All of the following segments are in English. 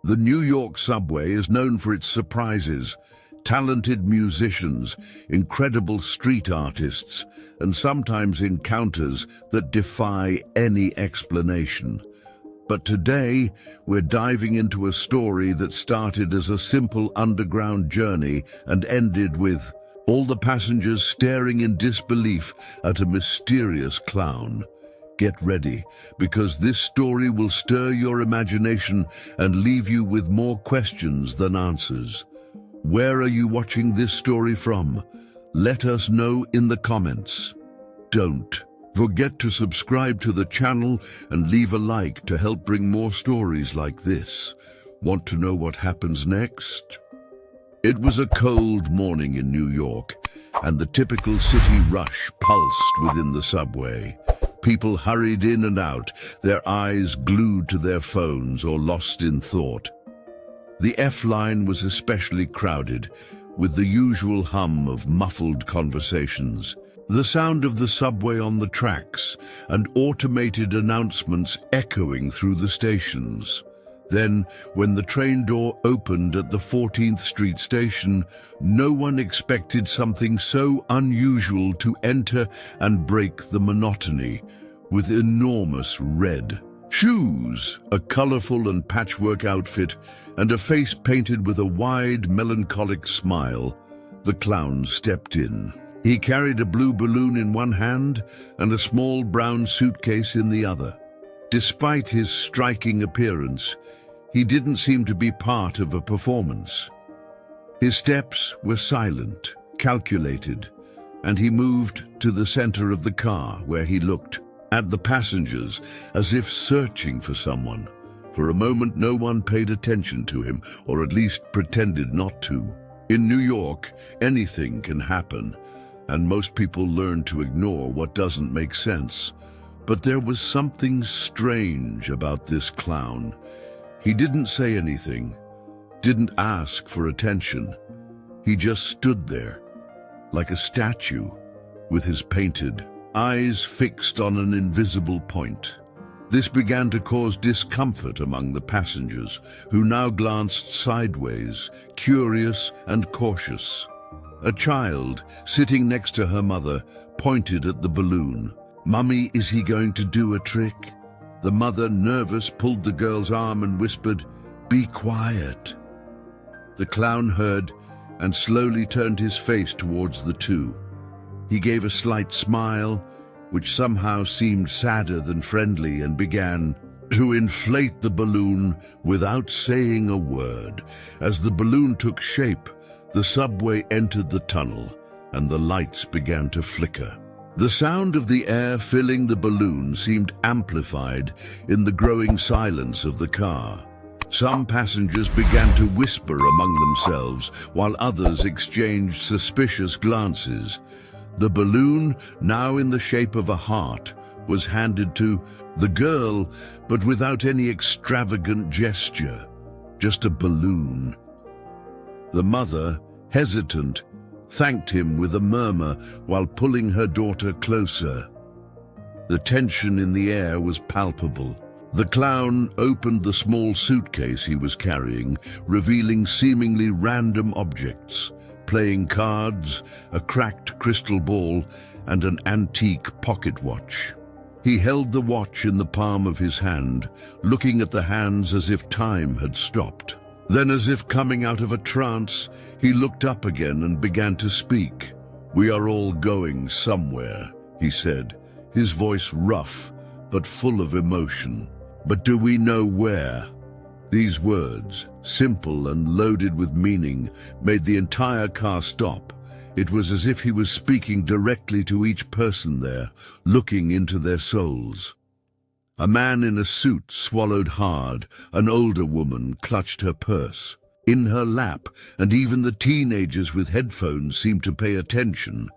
The New York subway is known for its surprises, talented musicians, incredible street artists, and sometimes encounters that defy any explanation. But today, we're diving into a story that started as a simple underground journey and ended with all the passengers staring in disbelief at a mysterious clown. Get ready, because this story will stir your imagination and leave you with more questions than answers. Where are you watching this story from? Let us know in the comments. Don't forget to subscribe to the channel and leave a like to help bring more stories like this. Want to know what happens next? It was a cold morning in New York, and the typical city rush pulsed within the subway. People hurried in and out, their eyes glued to their phones or lost in thought. The F line was especially crowded, with the usual hum of muffled conversations, the sound of the subway on the tracks, and automated announcements echoing through the stations. Then, when the train door opened at the 14th Street station, no one expected something so unusual to enter and break the monotony. With enormous red shoes, a colorful and patchwork outfit, and a face painted with a wide, melancholic smile, the clown stepped in. He carried a blue balloon in one hand and a small brown suitcase in the other. Despite his striking appearance, he didn't seem to be part of a performance. His steps were silent, calculated, and he moved to the center of the car, where he looked at the passengers as if searching for someone. For a moment, no one paid attention to him, or at least pretended not to. In New York, anything can happen, and most people learn to ignore what doesn't make sense. But there was something strange about this clown. He didn't say anything, didn't ask for attention. He just stood there, like a statue, with his painted eyes fixed on an invisible point. This began to cause discomfort among the passengers, who now glanced sideways, curious and cautious. A child, sitting next to her mother, pointed at the balloon. "Mummy, is he going to do a trick?" The mother, nervous, pulled the girl's arm and whispered, "Be quiet." The clown heard and slowly turned his face towards the two. He gave a slight smile, which somehow seemed sadder than friendly, and began to inflate the balloon without saying a word. As the balloon took shape, the subway entered the tunnel, and the lights began to flicker. The sound of the air filling the balloon seemed amplified in the growing silence of the car. Some passengers began to whisper among themselves, while others exchanged suspicious glances. The balloon, now in the shape of a heart, was handed to the girl, but without any extravagant gesture, just a balloon. The mother, hesitant, thanked him with a murmur while pulling her daughter closer. The tension in the air was palpable. The clown opened the small suitcase he was carrying, revealing seemingly random objects: playing cards, a cracked crystal ball, and an antique pocket watch. He held the watch in the palm of his hand, looking at the hands as if time had stopped. Then, as if coming out of a trance, he looked up again and began to speak. "We are all going somewhere," he said, his voice rough but full of emotion. "But do we know where?" These words, simple and loaded with meaning, made the entire car stop. It was as if he was speaking directly to each person there, looking into their souls. A man in a suit swallowed hard. An older woman clutched her purse in her lap, and even the teenagers with headphones seemed to pay attention.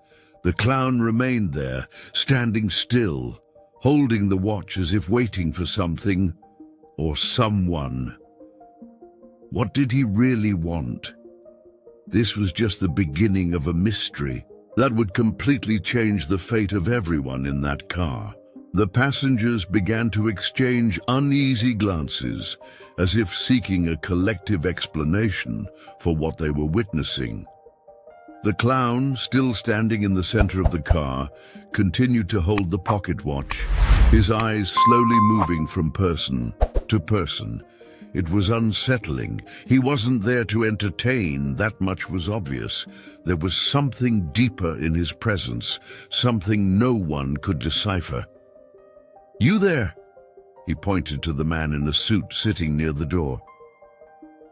The clown remained there, standing still, holding the watch as if waiting for something or someone. What did he really want? This was just the beginning of a mystery that would completely change the fate of everyone in that car. The passengers began to exchange uneasy glances, as if seeking a collective explanation for what they were witnessing. The clown, still standing in the center of the car, continued to hold the pocket watch, his eyes slowly moving from person to person. It was unsettling. He wasn't there to entertain, that much was obvious. There was something deeper in his presence, something no one could decipher. "You there?" He pointed to the man in a suit sitting near the door.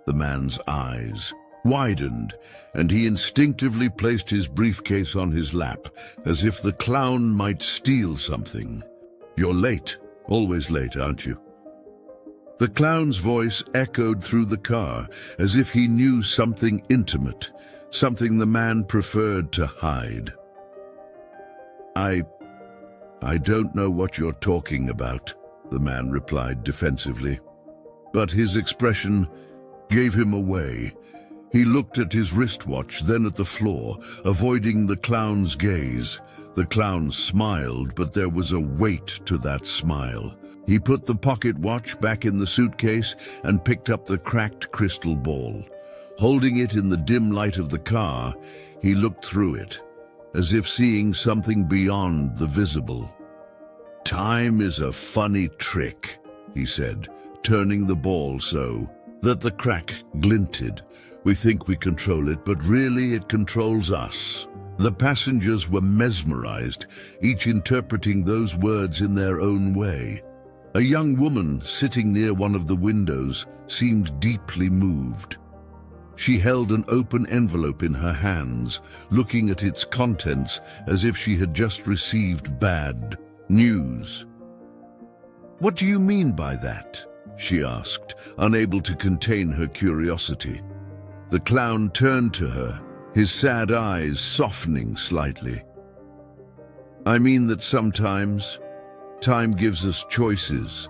The man's eyes widened, and he instinctively placed his briefcase on his lap, as if the clown might steal something. "You're late. Always late, aren't you?" The clown's voice echoed through the car, as if he knew something intimate, something the man preferred to hide. I don't know what you're talking about," the man replied defensively. But his expression gave him away. He looked at his wristwatch, then at the floor, avoiding the clown's gaze. The clown smiled, but there was a weight to that smile. He put the pocket watch back in the suitcase and picked up the cracked crystal ball. Holding it in the dim light of the car, he looked through it, as if seeing something beyond the visible. "Time is a funny trick," he said, turning the ball so that the crack glinted. "We think we control it, but really it controls us." The passengers were mesmerized, each interpreting those words in their own way. A young woman sitting near one of the windows seemed deeply moved. She held an open envelope in her hands, looking at its contents as if she had just received bad news. "What do you mean by that?" she asked, unable to contain her curiosity. The clown turned to her, his sad eyes softening slightly. "I mean that sometimes time gives us choices,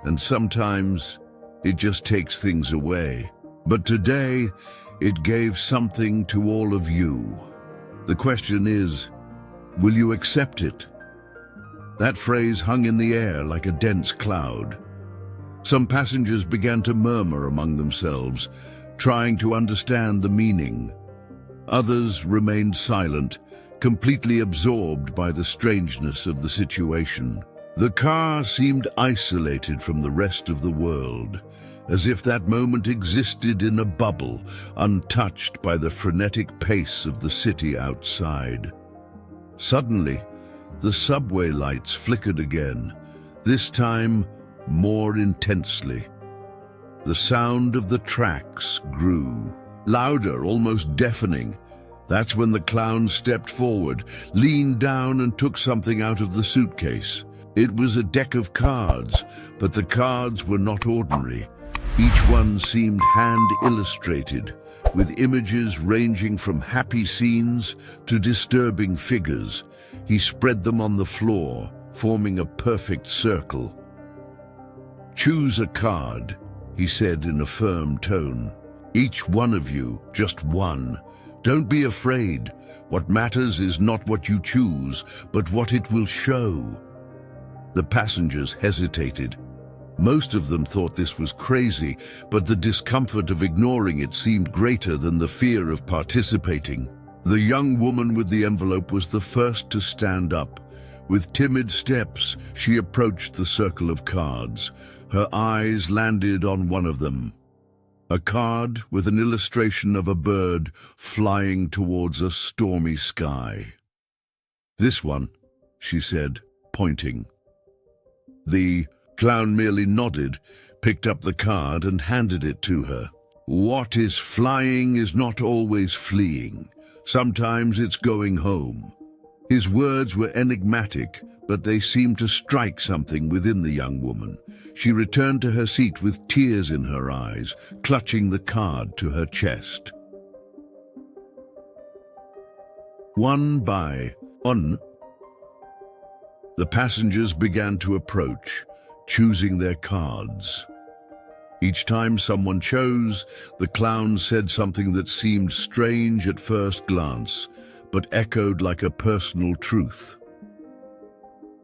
and sometimes it just takes things away. But today, it gave something to all of you. The question is, will you accept it?" That phrase hung in the air like a dense cloud. Some passengers began to murmur among themselves, trying to understand the meaning. Others remained silent, completely absorbed by the strangeness of the situation. The car seemed isolated from the rest of the world, as if that moment existed in a bubble, untouched by the frenetic pace of the city outside. Suddenly, the subway lights flickered again, this time more intensely. The sound of the tracks grew, louder, almost deafening. That's when the clown stepped forward, leaned down and took something out of the suitcase. It was a deck of cards, but the cards were not ordinary. Each one seemed hand-illustrated, with images ranging from happy scenes to disturbing figures. He spread them on the floor, forming a perfect circle. "Choose a card," he said in a firm tone. "Each one of you, just one. Don't be afraid. What matters is not what you choose, but what it will show." The passengers hesitated. Most of them thought this was crazy, but the discomfort of ignoring it seemed greater than the fear of participating. The young woman with the envelope was the first to stand up. With timid steps, she approached the circle of cards. Her eyes landed on one of them. A card with an illustration of a bird flying towards a stormy sky. "This one," she said, pointing. The clown merely nodded, picked up the card and handed it to her. "What is flying is not always fleeing. Sometimes it's going home." His words were enigmatic, but they seemed to strike something within the young woman. She returned to her seat with tears in her eyes, clutching the card to her chest. One by one, the passengers began to approach, choosing their cards. Each time someone chose, the clown said something that seemed strange at first glance, but echoed like a personal truth.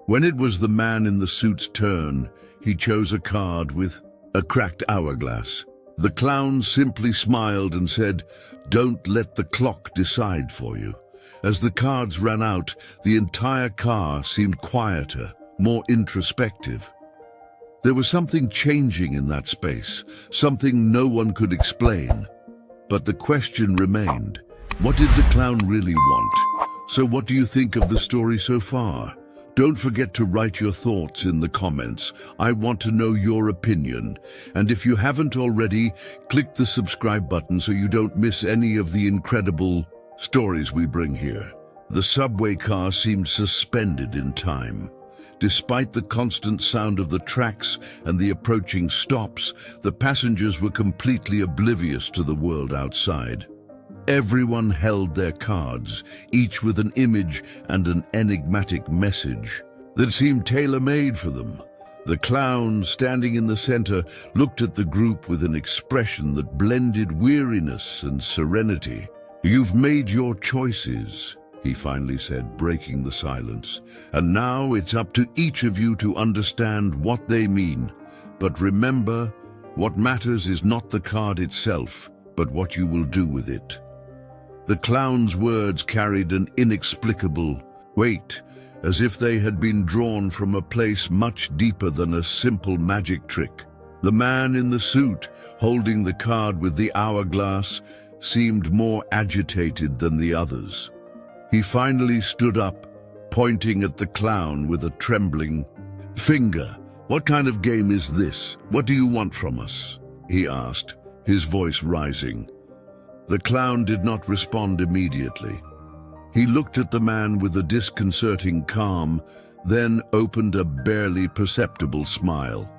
When it was the man in the suit's turn, he chose a card with a cracked hourglass. The clown simply smiled and said, "Don't let the clock decide for you." As the cards ran out, the entire car seemed quieter, more introspective. There was something changing in that space, something no one could explain. But the question remained, what did the clown really want? So what do you think of the story so far? Don't forget to write your thoughts in the comments. I want to know your opinion. And if you haven't already, click the subscribe button so you don't miss any of the incredible stories we bring here. The subway car seemed suspended in time. Despite the constant sound of the tracks and the approaching stops, the passengers were completely oblivious to the world outside. Everyone held their cards, each with an image and an enigmatic message that seemed tailor-made for them. The clown, standing in the center, looked at the group with an expression that blended weariness and serenity. "You've made your choices," he finally said, breaking the silence. "And now it's up to each of you to understand what they mean. But remember, what matters is not the card itself, but what you will do with it." The clown's words carried an inexplicable weight, as if they had been drawn from a place much deeper than a simple magic trick. The man in the suit, holding the card with the hourglass, seemed more agitated than the others. He finally stood up, pointing at the clown with a trembling finger. "What kind of game is this? What do you want from us?" he asked, his voice rising. The clown did not respond immediately. He looked at the man with a disconcerting calm, then opened a barely perceptible smile.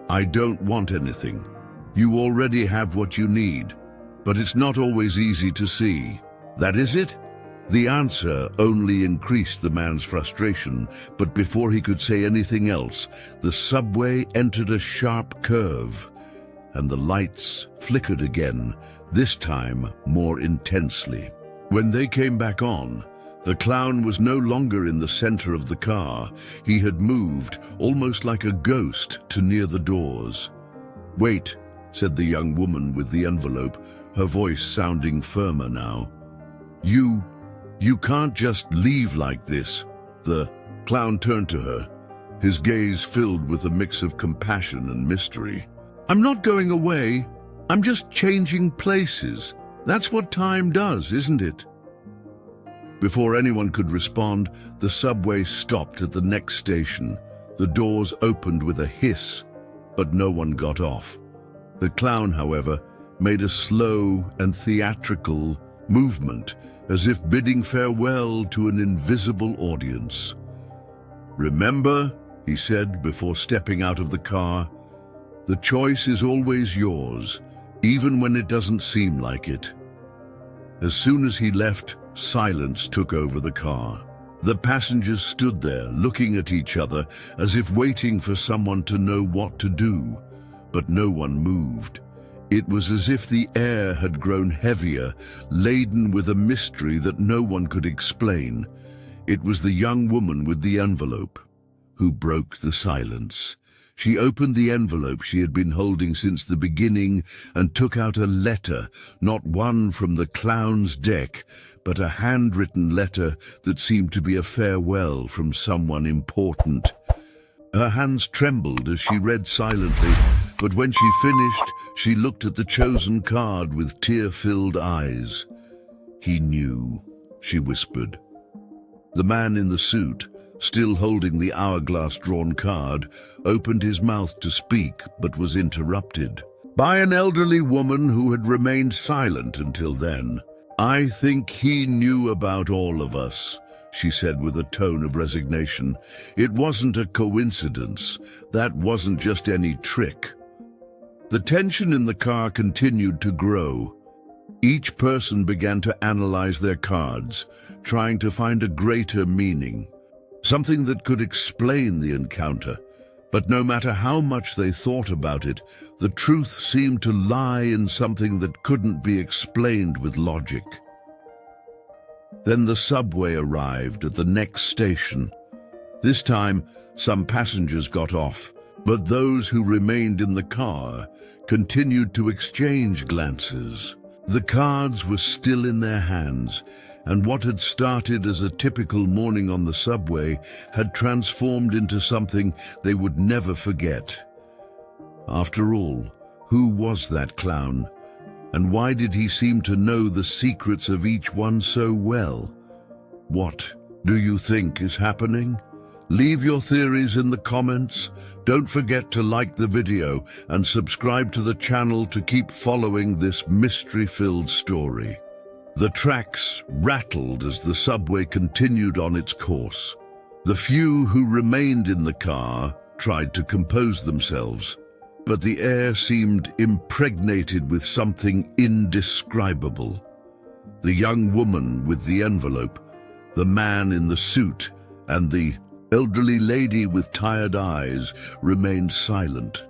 "I don't want anything. You already have what you need, but it's not always easy to see. That is it?" The answer only increased the man's frustration, but before he could say anything else, the subway entered a sharp curve, and the lights flickered again, this time more intensely. When they came back on, the clown was no longer in the center of the car. He had moved, almost like a ghost, to near the doors. "Wait," said the young woman with the envelope, her voice sounding firmer now. You can't just leave like this." The clown turned to her, his gaze filled with a mix of compassion and mystery. "I'm not going away. I'm just changing places. That's what time does, isn't it?" Before anyone could respond, the subway stopped at the next station. The doors opened with a hiss, but no one got off. The clown, however, made a slow and theatrical movement, as if bidding farewell to an invisible audience. "Remember," he said before stepping out of the car, "the choice is always yours, even when it doesn't seem like it." As soon as he left, silence took over the car. The passengers stood there, looking at each other, as if waiting for someone to know what to do, but no one moved. It was as if the air had grown heavier, laden with a mystery that no one could explain. It was the young woman with the envelope who broke the silence. She opened the envelope she had been holding since the beginning and took out a letter, not one from the clown's deck, but a handwritten letter that seemed to be a farewell from someone important. Her hands trembled as she read silently, but when she finished, she looked at the chosen card with tear-filled eyes. "He knew," she whispered. The man in the suit, still holding the hourglass-drawn card, opened his mouth to speak, but was interrupted by an elderly woman who had remained silent until then. "I think he knew about all of us," she said with a tone of resignation. "It wasn't a coincidence. That wasn't just any trick." The tension in the car continued to grow. Each person began to analyze their cards, trying to find a greater meaning, something that could explain the encounter. But no matter how much they thought about it, the truth seemed to lie in something that couldn't be explained with logic. Then the subway arrived at the next station. This time, some passengers got off, but those who remained in the car continued to exchange glances. The cards were still in their hands, and what had started as a typical morning on the subway had transformed into something they would never forget. After all, who was that clown? And why did he seem to know the secrets of each one so well? What do you think is happening? Leave your theories in the comments. Don't forget to like the video and subscribe to the channel to keep following this mystery-filled story. The tracks rattled as the subway continued on its course. The few who remained in the car tried to compose themselves, but the air seemed impregnated with something indescribable. The young woman with the envelope, the man in the suit, and the elderly lady with tired eyes remained silent,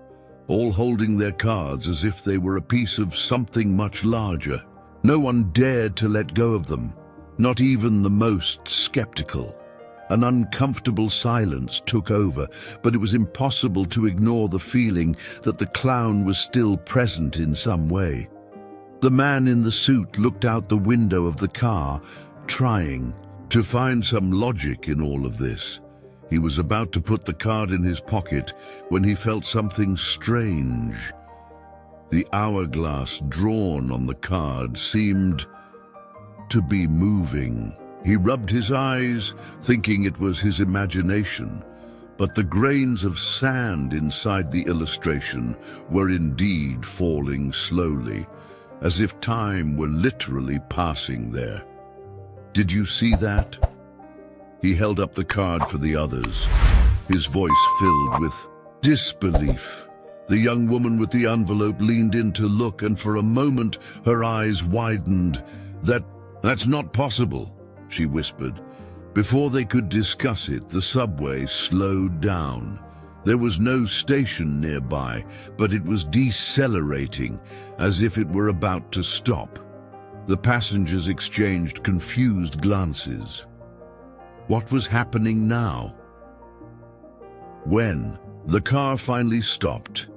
all holding their cards as if they were a piece of something much larger. No one dared to let go of them, not even the most skeptical. An uncomfortable silence took over, but it was impossible to ignore the feeling that the clown was still present in some way. The man in the suit looked out the window of the car, trying to find some logic in all of this. He was about to put the card in his pocket when he felt something strange. The hourglass drawn on the card seemed to be moving. He rubbed his eyes, thinking it was his imagination, but the grains of sand inside the illustration were indeed falling slowly, as if time were literally passing there. Did you see that? He held up the card for the others, his voice filled with disbelief. The young woman with the envelope leaned in to look, and for a moment her eyes widened. That's not possible, she whispered. Before they could discuss it, the subway slowed down. There was no station nearby, but it was decelerating, as if it were about to stop. The passengers exchanged confused glances. What was happening now? When the car finally stopped,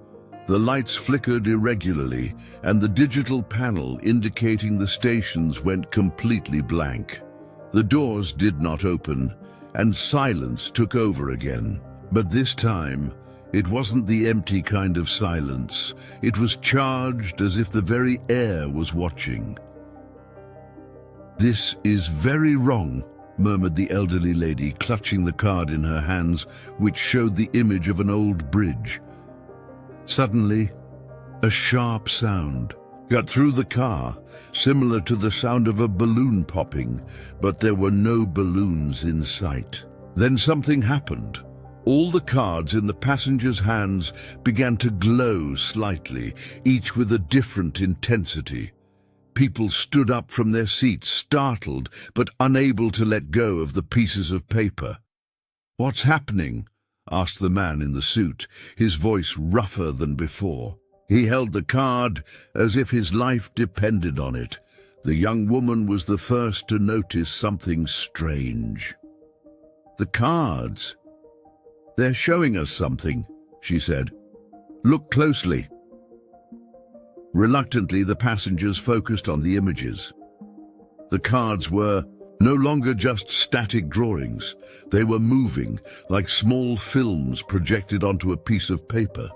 the lights flickered irregularly, and the digital panel indicating the stations went completely blank. The doors did not open, and silence took over again. But this time, it wasn't the empty kind of silence. It was charged as if the very air was watching. "This is very wrong," murmured the elderly lady, clutching the card in her hands, which showed the image of an old bridge. Suddenly, a sharp sound got through the car, similar to the sound of a balloon popping, but there were no balloons in sight. Then something happened. All the cards in the passengers' hands began to glow slightly, each with a different intensity. People stood up from their seats, startled but unable to let go of the pieces of paper. "What's happening?" asked the man in the suit, his voice rougher than before. He held the card as if his life depended on it. The young woman was the first to notice something strange. "The cards. They're showing us something," she said. "Look closely." Reluctantly, the passengers focused on the images. The cards were no longer just static drawings. They were moving, like small films projected onto a piece of paper.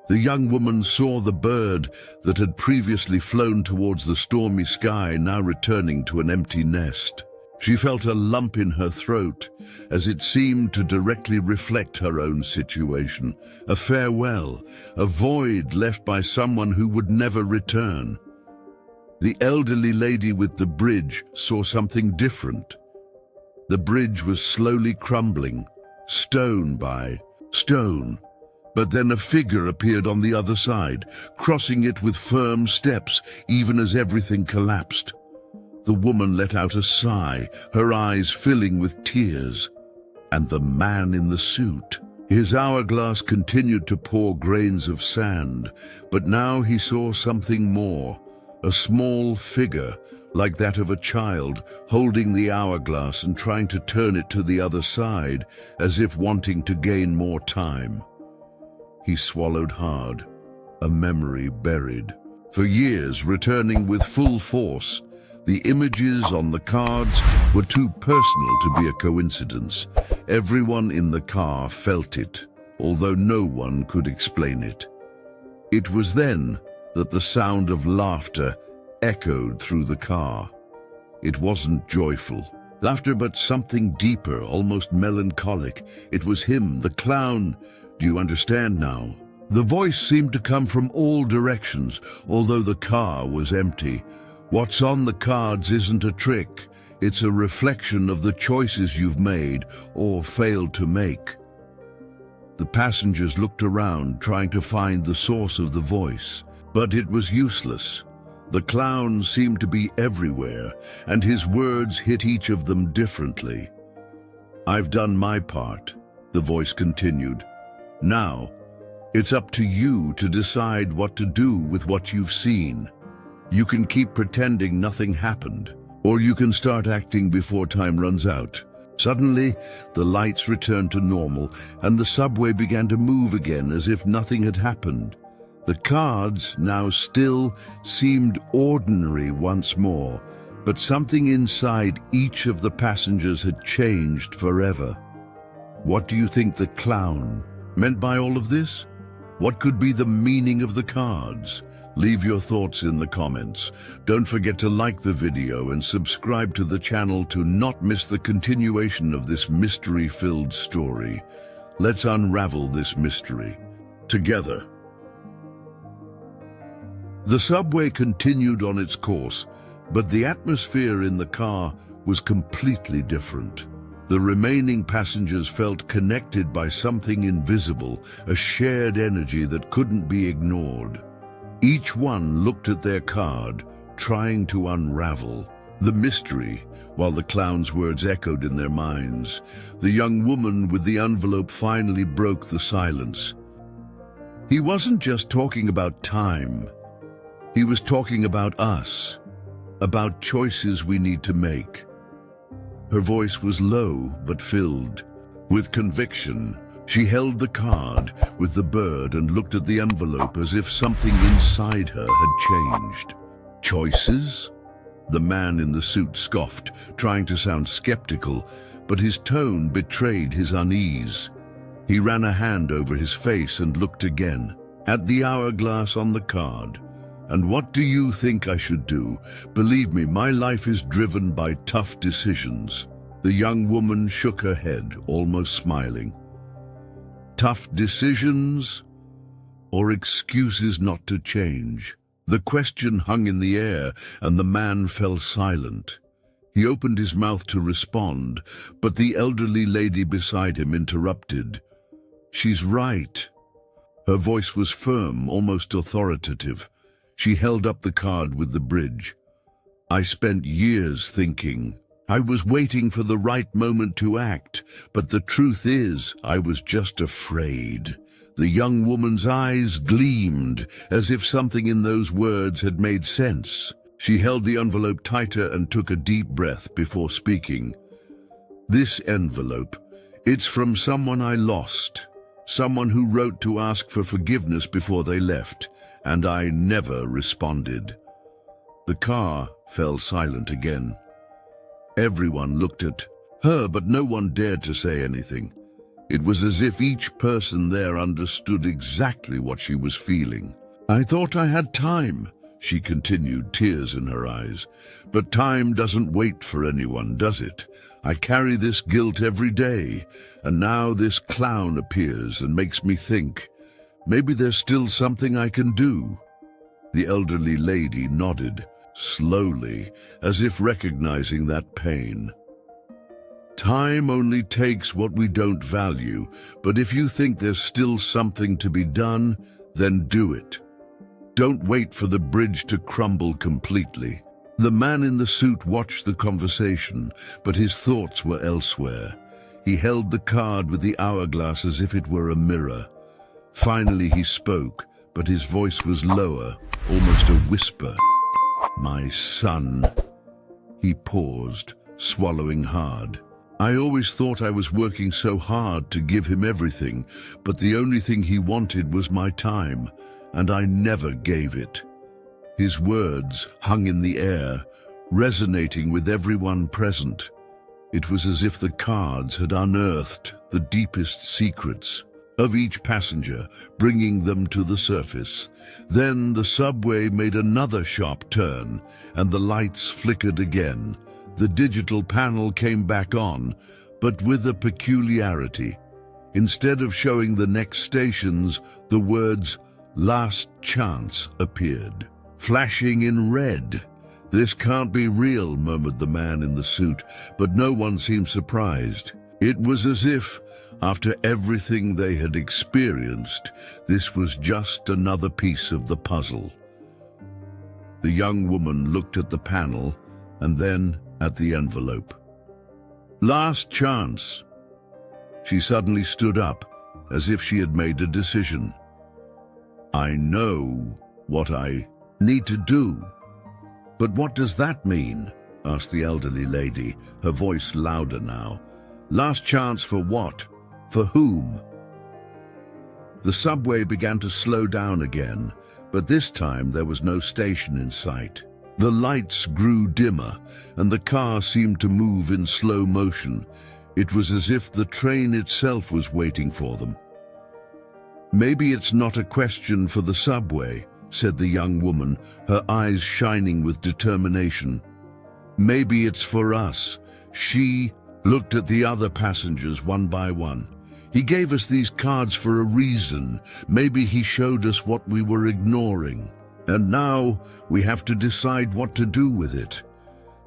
The young woman saw the bird that had previously flown towards the stormy sky now returning to an empty nest. She felt a lump in her throat, as it seemed to directly reflect her own situation. A farewell, a void left by someone who would never return. The elderly lady with the bridge saw something different. The bridge was slowly crumbling, stone by stone. But then a figure appeared on the other side, crossing it with firm steps, even as everything collapsed. The woman let out a sigh, her eyes filling with tears. And the man in the suit. His hourglass continued to pour grains of sand, but now he saw something more. a small figure, like that of a child, holding the hourglass and trying to turn it to the other side, as if wanting to gain more time. He swallowed hard, a memory buried. For years, returning with full force, the images on the cards were too personal to be a coincidence. Everyone in the car felt it, although no one could explain it. It was then that the sound of laughter echoed through the car. It wasn't joyful laughter, but something deeper, almost melancholic. It was him, the clown. Do you understand now? The voice seemed to come from all directions, although the car was empty. What's on the cards isn't a trick. It's a reflection of the choices you've made or failed to make. The passengers looked around, trying to find the source of the voice, but it was useless. The clown seemed to be everywhere, and his words hit each of them differently. "I've done my part," the voice continued. "Now, it's up to you to decide what to do with what you've seen. You can keep pretending nothing happened, or you can start acting before time runs out." Suddenly, the lights returned to normal, and the subway began to move again as if nothing had happened. The cards, now still, seemed ordinary once more, but something inside each of the passengers had changed forever. What do you think the clown meant by all of this? What could be the meaning of the cards? Leave your thoughts in the comments. Don't forget to like the video and subscribe to the channel to not miss the continuation of this mystery-filled story. Let's unravel this mystery together. The subway continued on its course, but the atmosphere in the car was completely different. The remaining passengers felt connected by something invisible, a shared energy that couldn't be ignored. Each one looked at their card, trying to unravel the mystery, while the clown's words echoed in their minds. The young woman with the envelope finally broke the silence. He wasn't just talking about time. He was talking about us, about choices we need to make. Her voice was low but filled with conviction. She held the card with the bird and looked at the envelope as if something inside her had changed. Choices? The man in the suit scoffed, trying to sound skeptical, but his tone betrayed his unease. He ran a hand over his face and looked again at the hourglass on the card. "And what do you think I should do? Believe me, my life is driven by tough decisions." The young woman shook her head, almost smiling. Tough decisions or excuses not to change? The question hung in the air, and the man fell silent. He opened his mouth to respond, but the elderly lady beside him interrupted. "She's right." Her voice was firm, almost authoritative. She held up the card with the bridge. "I spent years thinking. I was waiting for the right moment to act, but the truth is, I was just afraid." The young woman's eyes gleamed, as if something in those words had made sense. She held the envelope tighter and took a deep breath before speaking. "This envelope, it's from someone I lost, someone who wrote to ask for forgiveness before they left, and I never responded." The car fell silent again. Everyone looked at her, but no one dared to say anything. It was as if each person there understood exactly what she was feeling. "I thought I had time," she continued, tears in her eyes. "But time doesn't wait for anyone, does it? I carry this guilt every day, and now this clown appears and makes me think, maybe there's still something I can do." The elderly lady nodded, slowly, as if recognizing that pain. "Time only takes what we don't value, but if you think there's still something to be done, then do it. Don't wait for the bridge to crumble completely." The man in the suit watched the conversation, but his thoughts were elsewhere. He held the card with the hourglass as if it were a mirror. Finally he spoke, but his voice was lower, almost a whisper. My son. He paused, swallowing hard. I always thought I was working so hard to give him everything, but the only thing he wanted was my time, and I never gave it. His words hung in the air, resonating with everyone present. It was as if the cards had unearthed the deepest secrets of each passenger, bringing them to the surface. Then the subway made another sharp turn, and the lights flickered again. The digital panel came back on, but with a peculiarity. Instead of showing the next stations, the words "Last Chance" appeared, flashing in red. "This can't be real," murmured the man in the suit, but no one seemed surprised. It was as if, after everything they had experienced, this was just another piece of the puzzle. The young woman looked at the panel and then at the envelope. "Last chance." She suddenly stood up, as if she had made a decision. "I know what I need to do." "But what does that mean?" asked the elderly lady, her voice louder now. "Last chance for what? For whom?" The subway began to slow down again, but this time there was no station in sight. The lights grew dimmer, and the car seemed to move in slow motion. It was as if the train itself was waiting for them. "Maybe it's not a question for the subway," said the young woman, her eyes shining with determination. "Maybe it's for us." She looked at the other passengers one by one. "He gave us these cards for a reason. Maybe he showed us what we were ignoring. And now we have to decide what to do with it."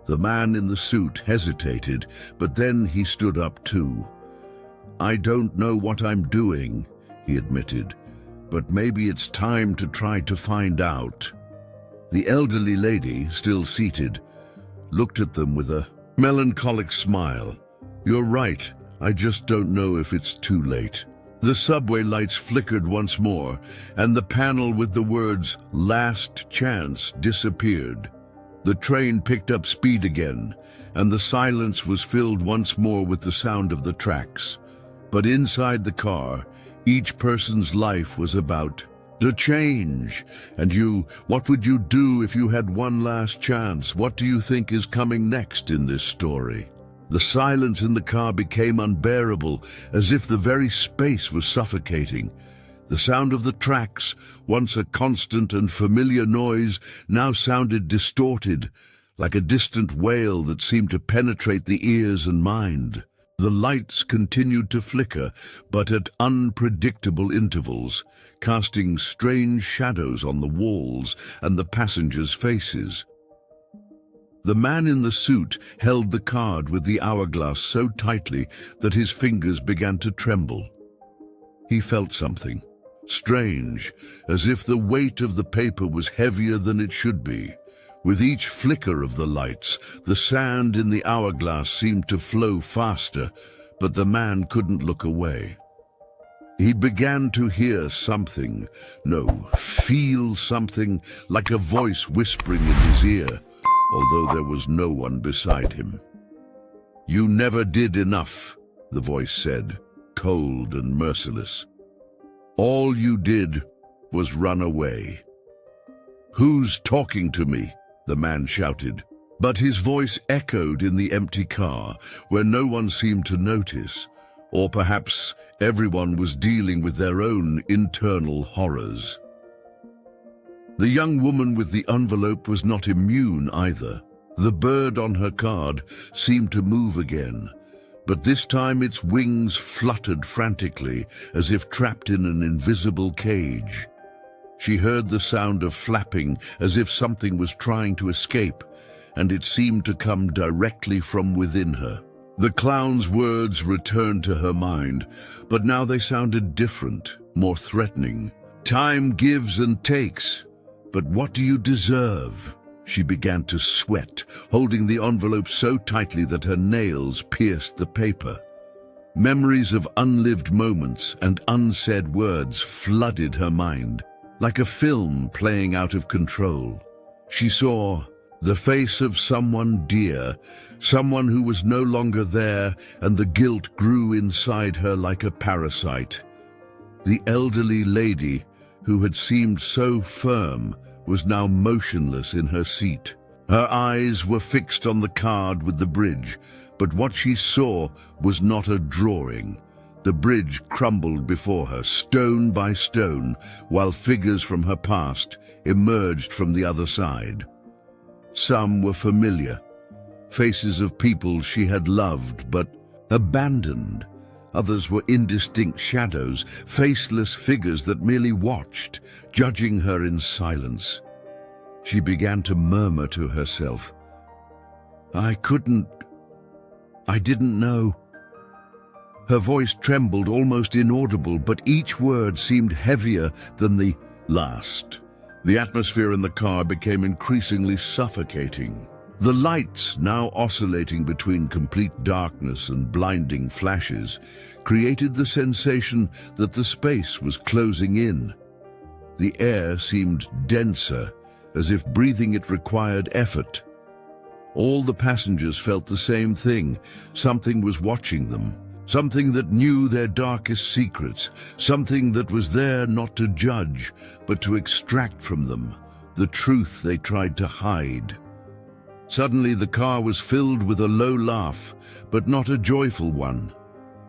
The man in the suit hesitated, but then he stood up too. "I don't know what I'm doing," he admitted, "but maybe it's time to try to find out." The elderly lady, still seated, looked at them with a melancholic smile. "You're right, I just don't know if it's too late." The subway lights flickered once more, and the panel with the words "Last Chance" disappeared. The train picked up speed again, and the silence was filled once more with the sound of the tracks. But inside the car, each person's life was about to change. "And you, what would you do if you had one last chance? What do you think is coming next in this story?" The silence in the car became unbearable, as if the very space was suffocating. The sound of the tracks, once a constant and familiar noise, now sounded distorted, like a distant wail that seemed to penetrate the ears and mind. The lights continued to flicker, but at unpredictable intervals, casting strange shadows on the walls and the passengers' faces. The man in the suit held the card with the hourglass so tightly that his fingers began to tremble. He felt something strange, as if the weight of the paper was heavier than it should be. With each flicker of the lights, the sand in the hourglass seemed to flow faster, but the man couldn't look away. He began to hear something, no, feel something, like a voice whispering in his ear, although there was no one beside him. "You never did enough," the voice said, cold and merciless. "All you did was run away." "Who's talking to me?" the man shouted. But his voice echoed in the empty car, where no one seemed to notice, or perhaps everyone was dealing with their own internal horrors. The young woman with the envelope was not immune either. The bird on her card seemed to move again, but this time its wings fluttered frantically, as if trapped in an invisible cage. She heard the sound of flapping, as if something was trying to escape, and it seemed to come directly from within her. The clown's words returned to her mind, but now they sounded different, more threatening. "Time gives and takes. But what do you deserve?" She began to sweat, holding the envelope so tightly that her nails pierced the paper. Memories of unlived moments and unsaid words flooded her mind, like a film playing out of control. She saw The face of someone dear, someone who was no longer there, and the guilt grew inside her like a parasite. The elderly lady, who had seemed so firm, was now motionless in her seat. Her eyes were fixed on the card with the bridge, but what she saw was not a drawing. The bridge crumbled before her, stone by stone, while figures from her past emerged from the other side. Some were familiar, faces of people she had loved but abandoned. Others were indistinct shadows, faceless figures that merely watched, judging her in silence. She began to murmur to herself, I didn't know." Her voice trembled, almost inaudible, but each word seemed heavier than the last. The atmosphere in the car became increasingly suffocating. The lights, now oscillating between complete darkness and blinding flashes, created the sensation that the space was closing in. The air seemed denser, as if breathing it required effort. All the passengers felt the same thing. Something was watching them. Something that knew their darkest secrets. Something that was there not to judge, but to extract from them the truth they tried to hide. Suddenly the car was filled with a low laugh, but not a joyful one.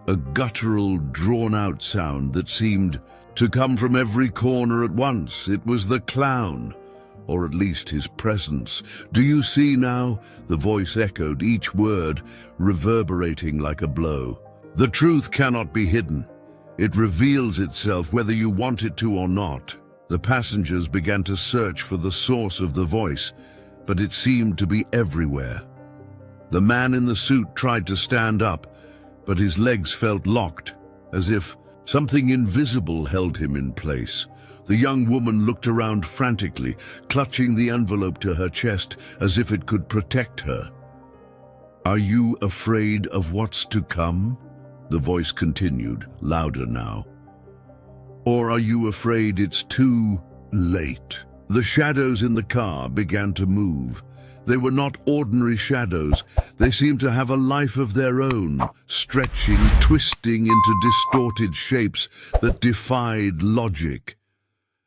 A guttural, drawn-out sound that seemed to come from every corner at once. It was the clown, or at least his presence. "Do you see now?" The voice echoed, each word reverberating like a blow. "The truth cannot be hidden. It reveals itself whether you want it to or not." The passengers began to search for the source of the voice, but it seemed to be everywhere. The man in the suit tried to stand up, but his legs felt locked, as if something invisible held him in place. The young woman looked around frantically, clutching the envelope to her chest as if it could protect her. "Are you afraid of what's to come?" The voice continued, louder now. "Or are you afraid it's too late?" The shadows in the car began to move. They were not ordinary shadows. They seemed to have a life of their own, stretching, twisting into distorted shapes that defied logic.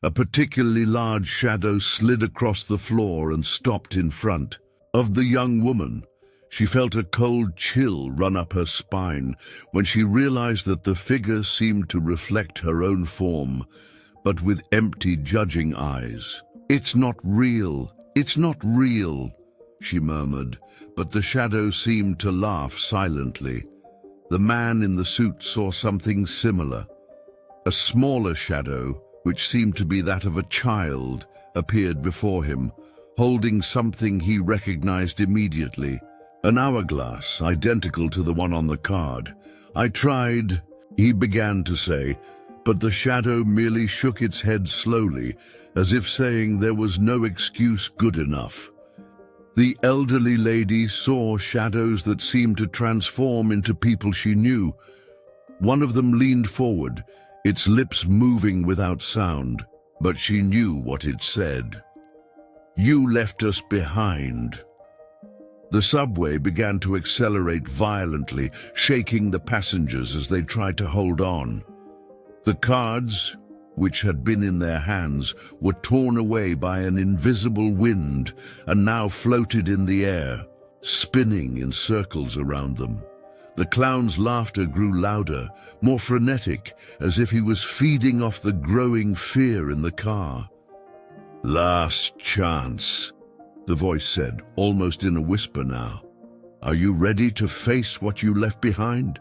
A particularly large shadow slid across the floor and stopped in front of the young woman. She felt a cold chill run up her spine when she realized that the figure seemed to reflect her own form, but with empty, judging eyes. "It's not real. It's not real," she murmured, but the shadow seemed to laugh silently. The man in the suit saw something similar. A smaller shadow, which seemed to be that of a child, appeared before him, holding something he recognized immediately. An hourglass, identical to the one on the card. "I tried," he began to say, but the shadow merely shook its head slowly, as if saying there was no excuse good enough. The elderly lady saw shadows that seemed to transform into people she knew. One of them leaned forward, its lips moving without sound, but she knew what it said. "You left us behind." The subway began to accelerate violently, shaking the passengers as they tried to hold on. The cards, which had been in their hands, were torn away by an invisible wind and now floated in the air, spinning in circles around them. The clown's laughter grew louder, more frenetic, as if he was feeding off the growing fear in the car. "Last chance," the voice said, almost in a whisper now. "Are you ready to face what you left behind?"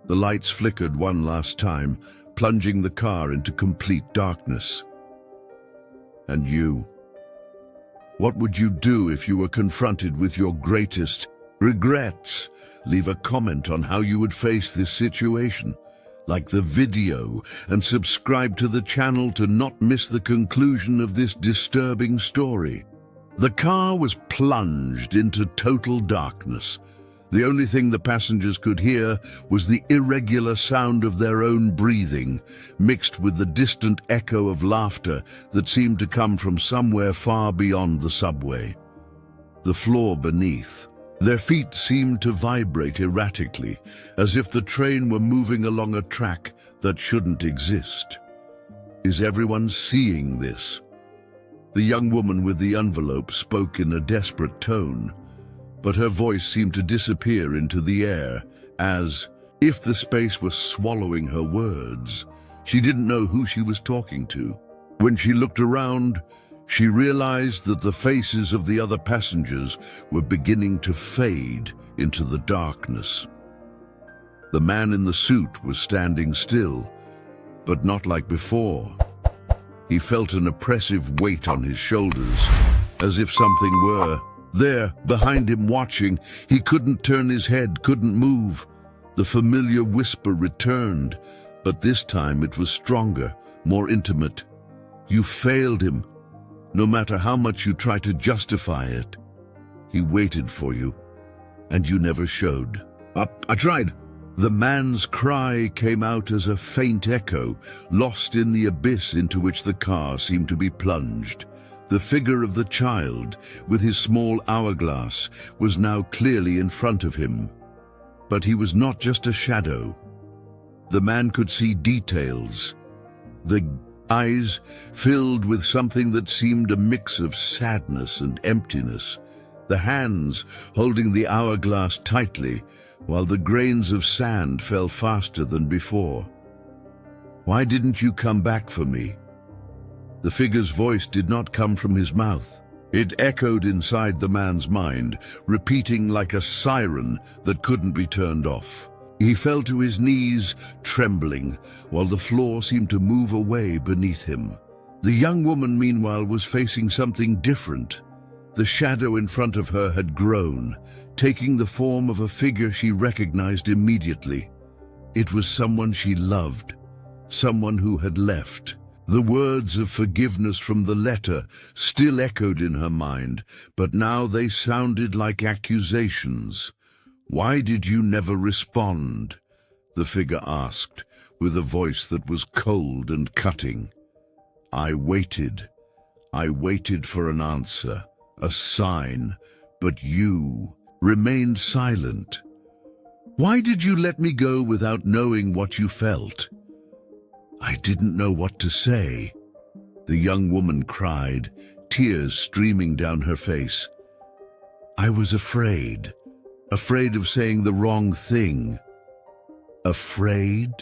The lights flickered one last time, plunging the car into complete darkness. "And you? What would you do if you were confronted with your greatest regrets? Leave a comment on how you would face this situation. Like the video and subscribe to the channel to not miss the conclusion of this disturbing story. The car was plunged into total darkness. The only thing the passengers could hear was the irregular sound of their own breathing, mixed with the distant echo of laughter that seemed to come from somewhere far beyond the subway. The floor beneath. Their feet seemed to vibrate erratically, as if the train were moving along a track that shouldn't exist. Is everyone seeing this? The young woman with the envelope spoke in a desperate tone, but her voice seemed to disappear into the air, as if the space was swallowing her words. She didn't know who she was talking to. When she looked around, she realized that the faces of the other passengers were beginning to fade into the darkness. The man in the suit was standing still, but not like before. He felt an oppressive weight on his shoulders, as if something were there, behind him watching. He couldn't turn his head, couldn't move. The familiar whisper returned, but this time it was stronger, more intimate. You failed him, no matter how much you try to justify it. He waited for you, and you never showed. I tried. The man's cry came out as a faint echo, lost in the abyss into which the car seemed to be plunged. The figure of the child, with his small hourglass, was now clearly in front of him. But he was not just a shadow. The man could see details. The eyes filled with something that seemed a mix of sadness and emptiness. The hands holding the hourglass tightly, while the grains of sand fell faster than before. Why didn't you come back for me? The figure's voice did not come from his mouth. It echoed inside the man's mind, repeating like a siren that couldn't be turned off. He fell to his knees, trembling, while the floor seemed to move away beneath him. The young woman, meanwhile, was facing something different. The shadow in front of her had grown, taking the form of a figure she recognized immediately. It was someone she loved, someone who had left. The words of forgiveness from the letter still echoed in her mind, but now they sounded like accusations. "Why did you never respond?" the figure asked, with a voice that was cold and cutting. I waited for an answer, a sign, but you remained silent. Why did you let me go without knowing what you felt?" "I didn't know what to say," the young woman cried, tears streaming down her face. "I was afraid of saying the wrong thing." "Afraid?"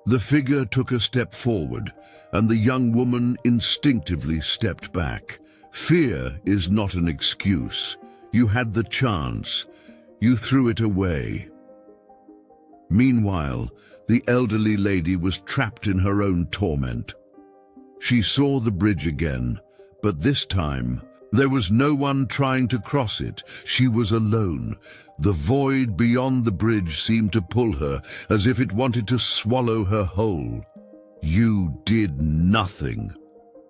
The figure took a step forward, and the young woman instinctively stepped back. Fear is not an excuse. You had the chance. You threw it away. Meanwhile, the elderly lady was trapped in her own torment. She saw the bridge again, but this time there was no one trying to cross it. She was alone. The void beyond the bridge seemed to pull her, as if it wanted to swallow her whole. "You did nothing,"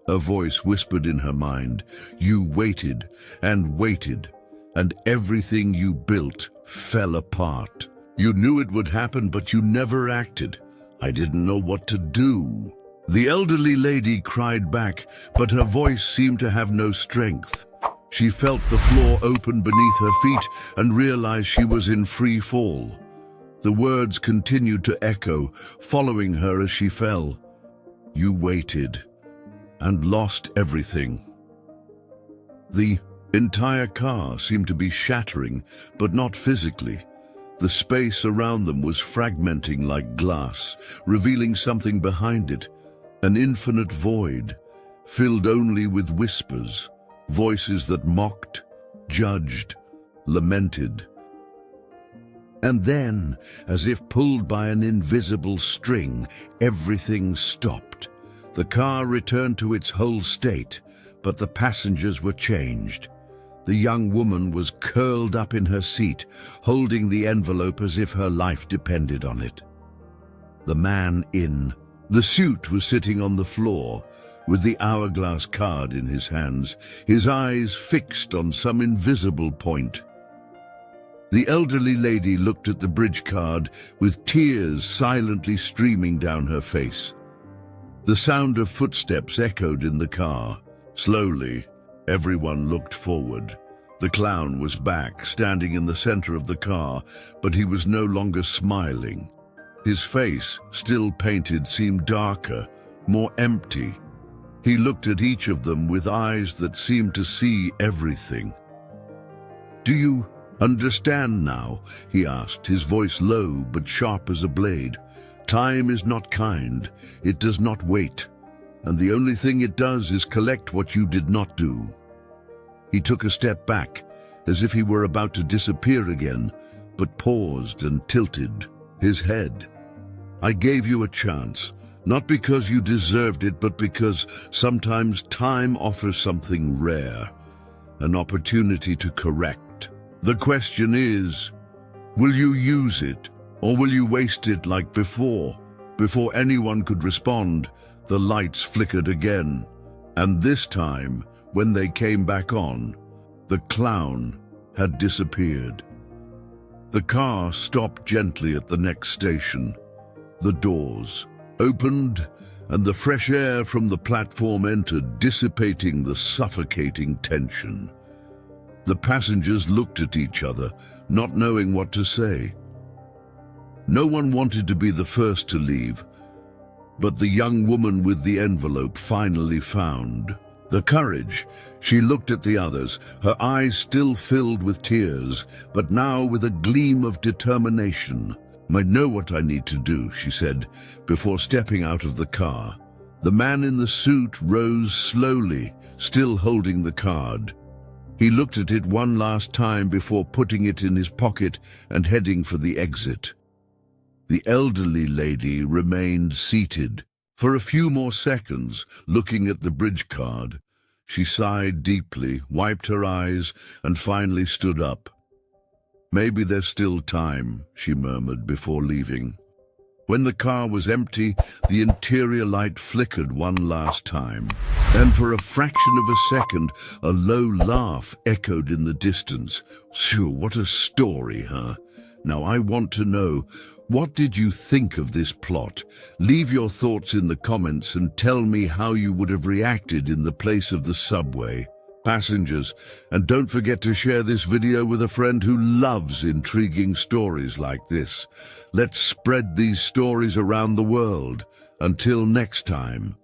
a voice whispered in her mind. "You waited and waited, and everything you built fell apart. You knew it would happen, but you never acted. I didn't know what to do." The elderly lady cried back, but her voice seemed to have no strength. She felt the floor open beneath her feet and realized she was in free fall. The words continued to echo, following her as she fell. "You waited and lost everything." The entire car seemed to be shattering, but not physically. The space around them was fragmenting like glass, revealing something behind it, an infinite void, filled only with whispers, voices that mocked, judged, lamented. And then, as if pulled by an invisible string, everything stopped. The car returned to its whole state, but the passengers were changed. The young woman was curled up in her seat, holding the envelope as if her life depended on it. The man in the suit was sitting on the floor, with the hourglass card in his hands, his eyes fixed on some invisible point. The elderly lady looked at the bridge card with tears silently streaming down her face. The sound of footsteps echoed in the car. Slowly, everyone looked forward. The clown was back, standing in the center of the car, but he was no longer smiling. His face, still painted, seemed darker, more empty. He looked at each of them with eyes that seemed to see everything. "Do you understand now?" he asked, his voice low but sharp as a blade. "Time is not kind. It does not wait. And the only thing it does is collect what you did not do." He took a step back, as if he were about to disappear again, but paused and tilted his head. "I gave you a chance, not because you deserved it, but because sometimes time offers something rare, an opportunity to correct. The question is, will you use it, or will you waste it like before?" Before anyone could respond, the lights flickered again, and this time, when they came back on, the clown had disappeared. The car stopped gently at the next station. The doors opened, and the fresh air from the platform entered, dissipating the suffocating tension. The passengers looked at each other, not knowing what to say. No one wanted to be the first to leave, but the young woman with the envelope finally found the courage. She looked at the others, her eyes still filled with tears, but now with a gleam of determination. "I know what I need to do," she said, before stepping out of the car. The man in the suit rose slowly, still holding the card. He looked at it one last time before putting it in his pocket and heading for the exit. The elderly lady remained seated for a few more seconds, looking at the bridge card. She sighed deeply, wiped her eyes, and finally stood up. "Maybe there's still time," she murmured before leaving. When the car was empty, the interior light flickered one last time, and for a fraction of a second, a low laugh echoed in the distance. "Phew, what a story, huh? Now I want to know, what did you think of this plot? Leave your thoughts in the comments and tell me how you would have reacted in the place of the subway passengers. And don't forget to share this video with a friend who loves intriguing stories like this. Let's spread these stories around the world. Until next time.